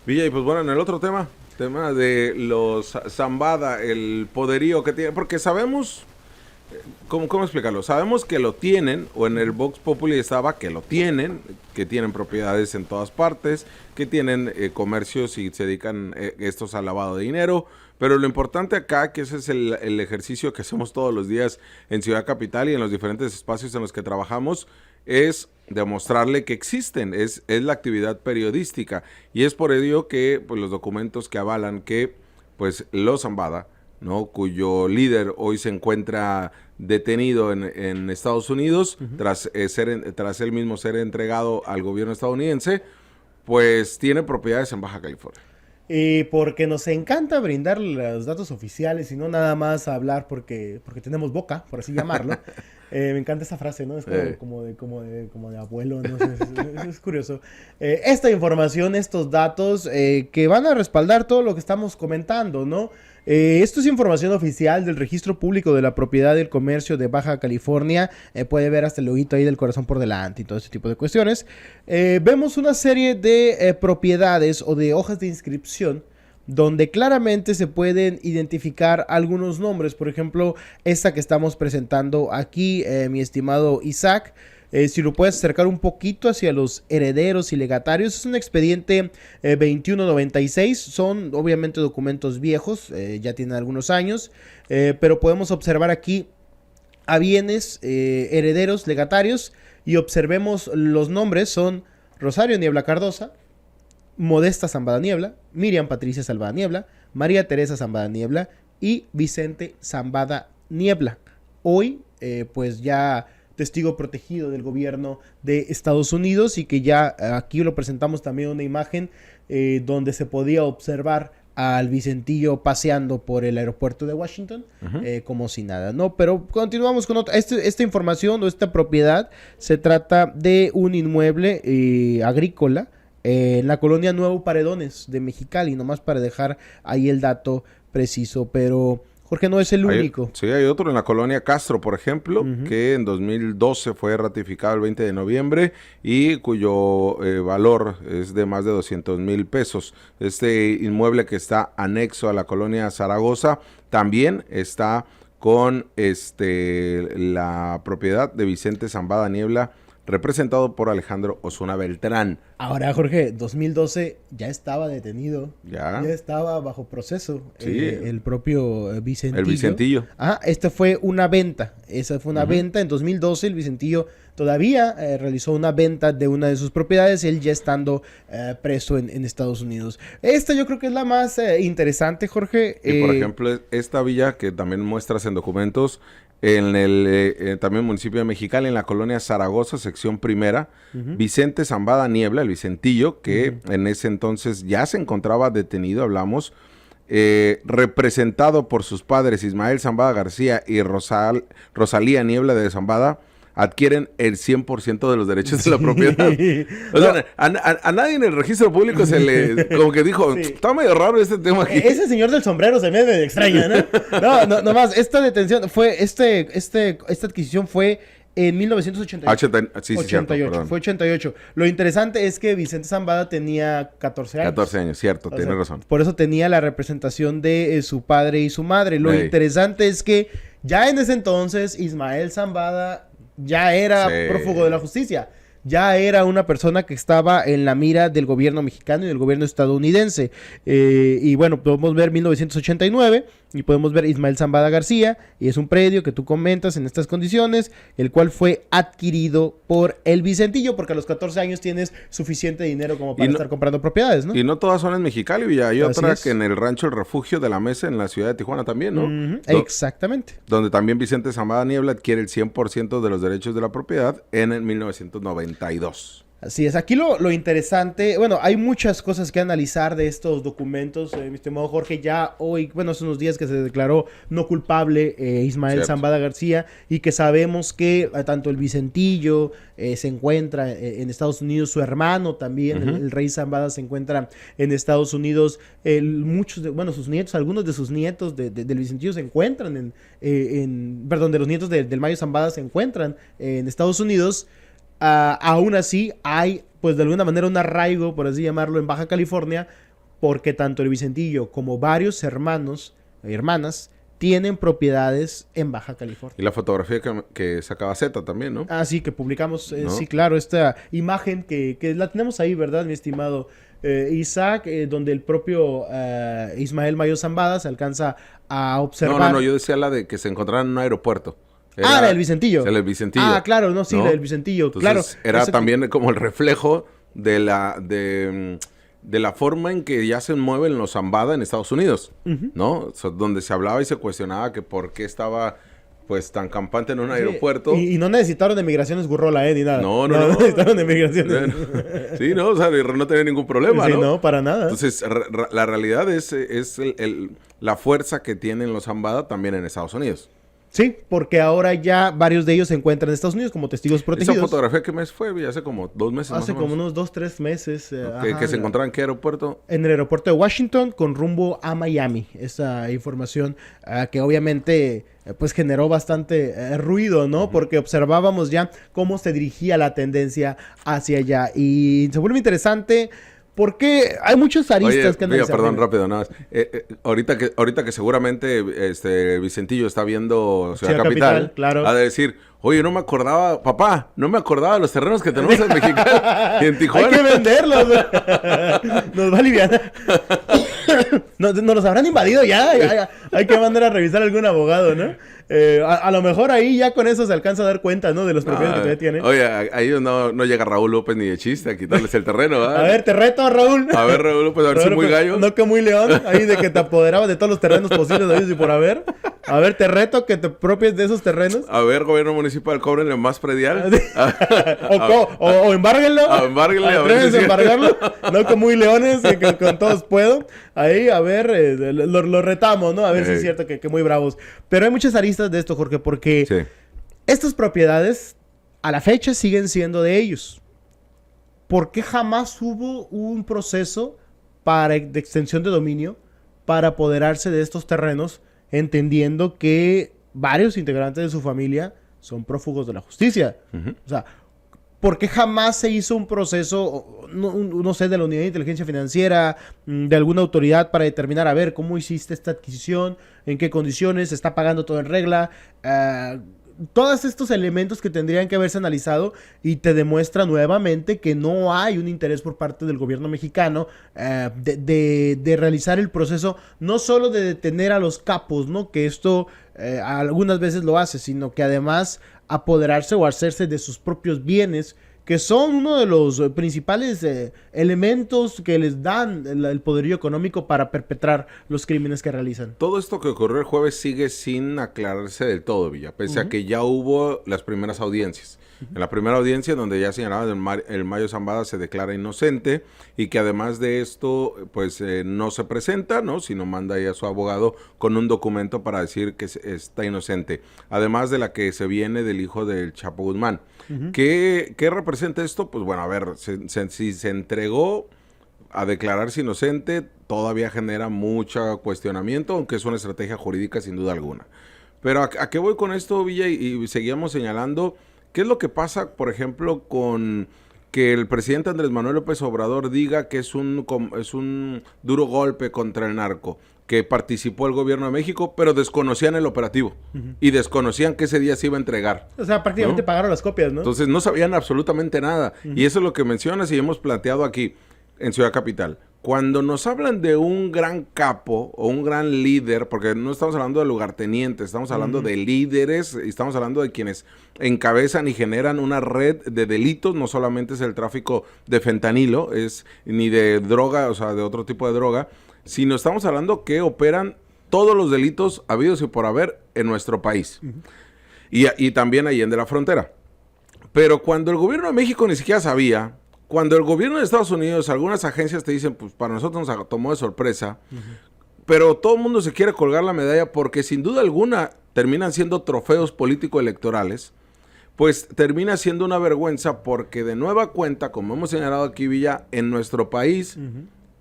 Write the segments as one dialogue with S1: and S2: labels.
S1: Villa, y pues bueno, en el otro tema de los Zambada, el poderío que tiene, porque sabemos, ¿cómo explicarlo? Sabemos que lo tienen, o en el Vox Populi estaba que tienen propiedades en todas partes, que tienen comercios y se dedican estos al lavado de dinero, pero lo importante acá, que ese es el ejercicio que hacemos todos los días en Ciudad Capital y en los diferentes espacios en los que trabajamos, es demostrarle que existen, es la actividad periodística, y es por ello que pues, los documentos que avalan que pues los Zambada, ¿no?, cuyo líder hoy se encuentra detenido en Estados Unidos, tras él mismo ser entregado al gobierno estadounidense, pues tiene propiedades en Baja California.
S2: Y porque nos encanta brindar los datos oficiales y no nada más hablar porque tenemos boca, por así llamarlo. Me encanta esa frase, ¿no? Es como de abuelo, ¿no? Es curioso. Esta información, estos datos que van a respaldar todo lo que estamos comentando, ¿no? Esto es información oficial del Registro Público de la Propiedad del Comercio de Baja California. Puede ver hasta el loguito ahí del corazón por delante y todo ese tipo de cuestiones. Vemos una serie de propiedades o de hojas de inscripción donde claramente se pueden identificar algunos nombres. Por ejemplo, esta que estamos presentando aquí, mi estimado Isaac. Si lo puedes acercar un poquito hacia los herederos y legatarios, es un expediente 2196, son obviamente documentos viejos, ya tienen algunos años, pero podemos observar aquí a bienes, herederos, legatarios, y observemos los nombres, son Rosario Niebla Cardosa, Modesta Zambada Niebla, Miriam Patricia Zambada Niebla, María Teresa Zambada Niebla y Vicente Zambada Niebla. Hoy, pues ya testigo protegido del gobierno de Estados Unidos, y que ya aquí lo presentamos también una imagen donde se podía observar al Vicentillo paseando por el aeropuerto de Washington, como si nada, ¿no? Pero continuamos con otra. Esta información o esta propiedad se trata de un inmueble agrícola en la colonia Nuevo Paredones de Mexicali, nomás para dejar ahí el dato preciso, pero Jorge, no es el único.
S1: Sí, hay otro en la colonia Castro, por ejemplo, que en 2012 fue ratificado el 20 de noviembre y cuyo valor es de más de 200,000 pesos. Este inmueble que está anexo a la colonia Zaragoza también está con la propiedad de Vicente Zambada Niebla, representado por Alejandro Osuna Beltrán.
S2: Ahora, Jorge, 2012 ya estaba detenido, ya estaba bajo proceso,
S1: sí.
S2: El propio Vicentillo.
S1: El Vicentillo.
S2: Esta fue una venta, esa fue una venta en 2012, el Vicentillo todavía realizó una venta de una de sus propiedades, él ya estando preso en Estados Unidos. Esta yo creo que es la más interesante, Jorge.
S1: Y por ejemplo, esta villa que también muestras en documentos, en el también municipio de Mexicali, en la colonia Zaragoza, sección primera, Vicente Zambada Niebla, el Vicentillo, que en ese entonces ya se encontraba detenido, hablamos, representado por sus padres Ismael Zambada García y Rosalía Niebla de Zambada, adquieren el 100% de los derechos de la propiedad. O sea, a nadie en el registro público se le, como que dijo, está medio raro este tema aquí.
S2: Ese señor del sombrero se me medio extraña, ¿no? No más, esta detención fue, esta adquisición fue en 1988.
S1: Sí,
S2: 88,
S1: cierto,
S2: fue 88. Lo interesante es que Vicente Zambada tenía 14 años.
S1: 14 años, cierto, tiene razón.
S2: Por eso tenía la representación de su padre y su madre. Lo interesante es que ya en ese entonces Ismael Zambada ya era prófugo de la justicia, ya era una persona que estaba en la mira del gobierno mexicano y del gobierno estadounidense. Y bueno, podemos ver 1989 y podemos ver Ismael Zambada García, y es un predio que tú comentas en estas condiciones, el cual fue adquirido por el Vicentillo, porque a los 14 años tienes suficiente dinero como para estar comprando propiedades, ¿no?
S1: Y no todas son en Mexicali, Villa. Hay otra que en el rancho El Refugio de la Mesa, en la ciudad de Tijuana también, ¿no?
S2: Exactamente.
S1: Donde también Vicente Zambada Niebla adquiere el 100% de los derechos de la propiedad en el 1992.
S2: Así es, aquí lo interesante, bueno, hay muchas cosas que analizar de estos documentos, mi estimado Jorge. Ya hoy, bueno, hace unos días que se declaró no culpable Ismael Zambada García, y que sabemos que tanto el Vicentillo se encuentra en Estados Unidos, su hermano también, el rey Zambada, se encuentra en Estados Unidos, sus nietos, algunos de sus nietos del Vicentillo se encuentran perdón, de los nietos del Mayo Zambada se encuentran en Estados Unidos. Aún así hay, pues de alguna manera, un arraigo, por así llamarlo, en Baja California, porque tanto el Vicentillo como varios hermanos y hermanas tienen propiedades en Baja California.
S1: Y la fotografía que sacaba Z también, ¿no?
S2: Ah, sí, que publicamos,
S1: ¿No?
S2: sí, claro, esta imagen que la tenemos ahí, ¿verdad, mi estimado Isaac? Donde el propio Ismael Mayo Zambada se alcanza a observar.
S1: No, yo decía la de que se encontraban en un aeropuerto.
S2: La del Vicentillo.
S1: El Vicentillo.
S2: Ah, claro, no, sí,
S1: ¿no?
S2: la del Vicentillo,
S1: Entonces,
S2: claro.
S1: era
S2: Eso
S1: también como el reflejo de la forma en que ya se mueven los Zambada en Estados Unidos, ¿no? O sea, donde se hablaba y se cuestionaba que por qué estaba pues tan campante en un aeropuerto.
S2: Y no necesitaron de migraciones Gurrola, ni nada.
S1: No.
S2: necesitaron de migraciones.
S1: Sí, no, o sea, no tenía ningún problema,
S2: sí,
S1: ¿no?
S2: no, para nada.
S1: Entonces, la realidad es la fuerza que tienen los Zambada también en Estados Unidos.
S2: Sí, porque ahora ya varios de ellos se encuentran en Estados Unidos como testigos protegidos.
S1: ¿Esa fotografía qué mes fue? Hace como 2 meses
S2: Hace
S1: más o
S2: como
S1: menos.
S2: unos 2-3 meses.
S1: Que se encontraba en qué aeropuerto.
S2: En el aeropuerto de Washington con rumbo a Miami. Esa información que obviamente pues generó bastante ruido, ¿no? Porque observábamos ya cómo se dirigía la tendencia hacia allá. Y se vuelve interesante porque hay muchos aristas que andan hacia
S1: perdón,
S2: arriba.
S1: rápido, nada más. Ahorita que seguramente Vicentillo está viendo Ciudad Capital,
S2: claro.
S1: ha de decir, oye, no me acordaba, papá, no me acordaba de los terrenos que tenemos en Mexicali y en Tijuana.
S2: Hay que venderlos. Nos va a aliviar. Nos los habrán invadido ya. Hay que mandar a revisar a algún abogado, ¿no? A lo mejor ahí ya con eso se alcanza a dar cuenta, ¿no? De los propiedades que todavía tienen.
S1: Oye, ahí no llega Raúl López ni de chiste a quitarles el terreno, ¿verdad?
S2: A ver, te reto, Raúl.
S1: A ver, Raúl López, a ver si muy gallo.
S2: No que muy león, ahí de que te apoderabas de todos los terrenos posibles de ellos y por haber. A ver, te reto que te propies de esos terrenos.
S1: A ver, gobierno municipal, cóbrenle más predial.
S2: o embárguenlo.
S1: Embárguenle, a ver
S2: Atrévense
S1: si
S2: a embargarlo. No que muy leones, que con todos puedo. Ahí, a ver, lo retamos, ¿no? A ver si es cierto que muy bravos. Pero hay muchas aristas de esto, Jorge, porque estas propiedades a la fecha siguen siendo de ellos. ¿Por qué jamás hubo un proceso de extensión de dominio para apoderarse de estos terrenos, entendiendo que varios integrantes de su familia son prófugos de la justicia? O sea, ¿por qué jamás se hizo un proceso, no sé, de la Unidad de Inteligencia Financiera, de alguna autoridad para determinar, a ver, cómo hiciste esta adquisición, en qué condiciones, se está pagando todo en regla? Todos estos elementos que tendrían que haberse analizado y te demuestra nuevamente que no hay un interés por parte del gobierno mexicano de realizar el proceso, no solo de detener a los capos, ¿no? Que esto algunas veces lo hace, sino que además apoderarse o hacerse de sus propios bienes, que son uno de los principales elementos que les dan el poderío económico para perpetrar los crímenes que realizan.
S1: Todo esto que ocurrió el jueves sigue sin aclararse del todo, Villa, pese a que ya hubo las primeras audiencias. En la primera audiencia, donde ya señalaba el Mayo Zambada se declara inocente y que además de esto, pues no se presenta, ¿no? Sino manda ahí a su abogado con un documento para decir que está inocente. Además de la que se viene del hijo del Chapo Guzmán. ¿Qué representa esto? Pues bueno, a ver, si se entregó a declararse inocente, todavía genera mucho cuestionamiento, aunque es una estrategia jurídica sin duda alguna. Pero ¿a qué voy con esto, Villa? Y seguíamos señalando, ¿qué es lo que pasa, por ejemplo, con que el presidente Andrés Manuel López Obrador diga que es un duro golpe contra el narco? Que participó el gobierno de México, pero desconocían el operativo. Y desconocían que ese día se iba a entregar.
S2: O sea, prácticamente pagaron las copias, ¿no?
S1: Entonces no sabían absolutamente nada. Y eso es lo que mencionas y hemos planteado aquí en Ciudad Capital. Cuando nos hablan de un gran capo o un gran líder, porque no estamos hablando de lugartenientes, estamos hablando de líderes, y estamos hablando de quienes encabezan y generan una red de delitos, no solamente es el tráfico de fentanilo, ni de droga, o sea, de otro tipo de droga, sino estamos hablando que operan todos los delitos habidos y por haber en nuestro país. Y también allí en de la frontera. Pero cuando el gobierno de México ni siquiera sabía, cuando el gobierno de Estados Unidos, algunas agencias te dicen, pues para nosotros nos tomó de sorpresa, pero todo el mundo se quiere colgar la medalla porque sin duda alguna terminan siendo trofeos político-electorales, pues termina siendo una vergüenza porque de nueva cuenta, como hemos señalado aquí, Villa, en nuestro país,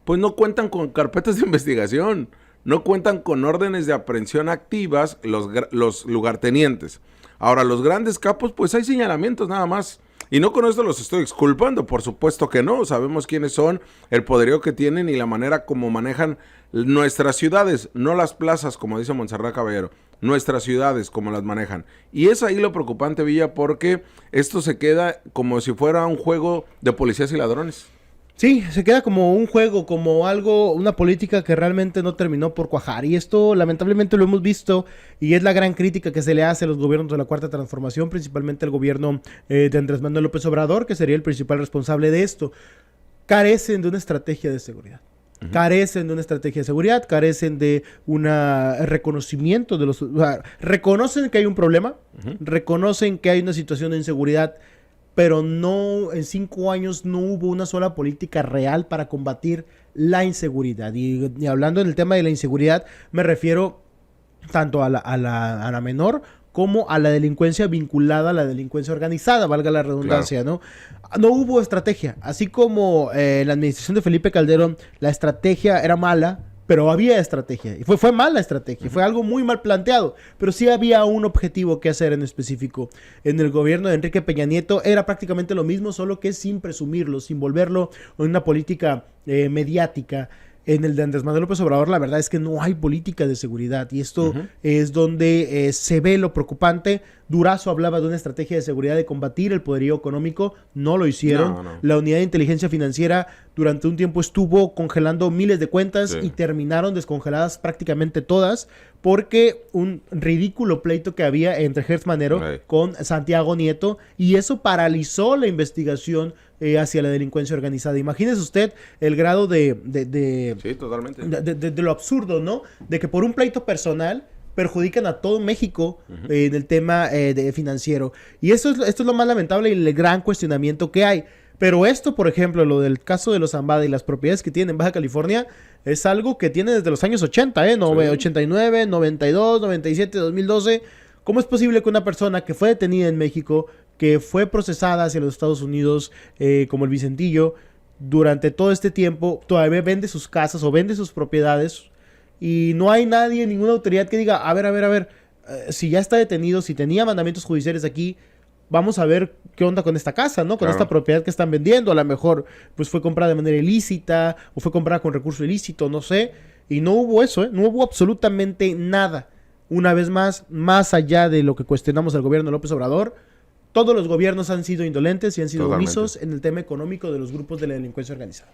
S1: pues no cuentan con carpetas de investigación, no cuentan con órdenes de aprehensión activas los lugartenientes. Ahora, los grandes capos, pues hay señalamientos nada más. Y no con esto los estoy exculpando, por supuesto que no. Sabemos quiénes son, el poderío que tienen y la manera como manejan nuestras ciudades, no las plazas, como dice Montserrat Caballero, nuestras ciudades, como las manejan. Y es ahí lo preocupante, Villa, porque esto se queda como si fuera un juego de policías y ladrones.
S2: Sí, se queda como un juego, como algo, una política que realmente no terminó por cuajar. Y esto lamentablemente lo hemos visto y es la gran crítica que se le hace a los gobiernos de la Cuarta Transformación, principalmente el gobierno de Andrés Manuel López Obrador, que sería el principal responsable de esto. Carecen de una estrategia de seguridad. Carecen de una estrategia de seguridad, carecen de un reconocimiento de los... O sea, reconocen que hay un problema, reconocen que hay una situación de inseguridad, pero no, en 5 años no hubo una sola política real para combatir la inseguridad. Y hablando en el tema de la inseguridad, me refiero tanto a la menor como a la delincuencia vinculada a la delincuencia organizada, valga la redundancia, claro. No hubo estrategia. Así como en la administración de Felipe Calderón, la estrategia era mala, pero había estrategia. Y fue mala estrategia, fue algo muy mal planteado, pero sí había un objetivo que hacer en específico. En el gobierno de Enrique Peña Nieto era prácticamente lo mismo, solo que sin presumirlo, sin volverlo en una política mediática. En el de Andrés Manuel López Obrador, la verdad es que no hay política de seguridad y esto es donde se ve lo preocupante. Durazo hablaba de una estrategia de seguridad de combatir el poderío económico, no lo hicieron. No. La unidad de inteligencia financiera durante un tiempo estuvo congelando miles de cuentas y terminaron descongeladas prácticamente todas porque un ridículo pleito que había entre Gertz Manero con Santiago Nieto y eso paralizó la investigación hacia la delincuencia organizada. Imagínese usted el grado
S1: sí, totalmente.
S2: De lo absurdo, ¿no? De que por un pleito personal perjudican a todo México en el tema financiero. Y esto es lo más lamentable y el gran cuestionamiento que hay. Pero esto, por ejemplo, lo del caso de los Zambada y las propiedades que tienen en Baja California, es algo que tiene desde los años 80, ¿eh? 89, 92, 97, 2012. ¿Cómo es posible que una persona que fue detenida en México, que fue procesada hacia los Estados Unidos, como el Vicentillo, durante todo este tiempo todavía vende sus casas o vende sus propiedades y no hay nadie, ninguna autoridad que diga, a ver, si ya está detenido, si tenía mandamientos judiciales aquí, vamos a ver qué onda con esta casa, ¿no? Con esta propiedad que están vendiendo, a lo mejor pues fue comprada de manera ilícita o fue comprada con recurso ilícito, no sé, y no hubo eso, no hubo absolutamente nada. Una vez más allá de lo que cuestionamos al gobierno de López Obrador, todos los gobiernos han sido indolentes y han sido omisos en el tema económico de los grupos de la delincuencia organizada.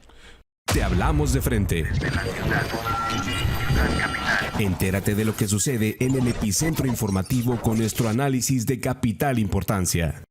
S3: Te hablamos de frente. Entérate de lo que sucede en el epicentro informativo con nuestro análisis de capital importancia.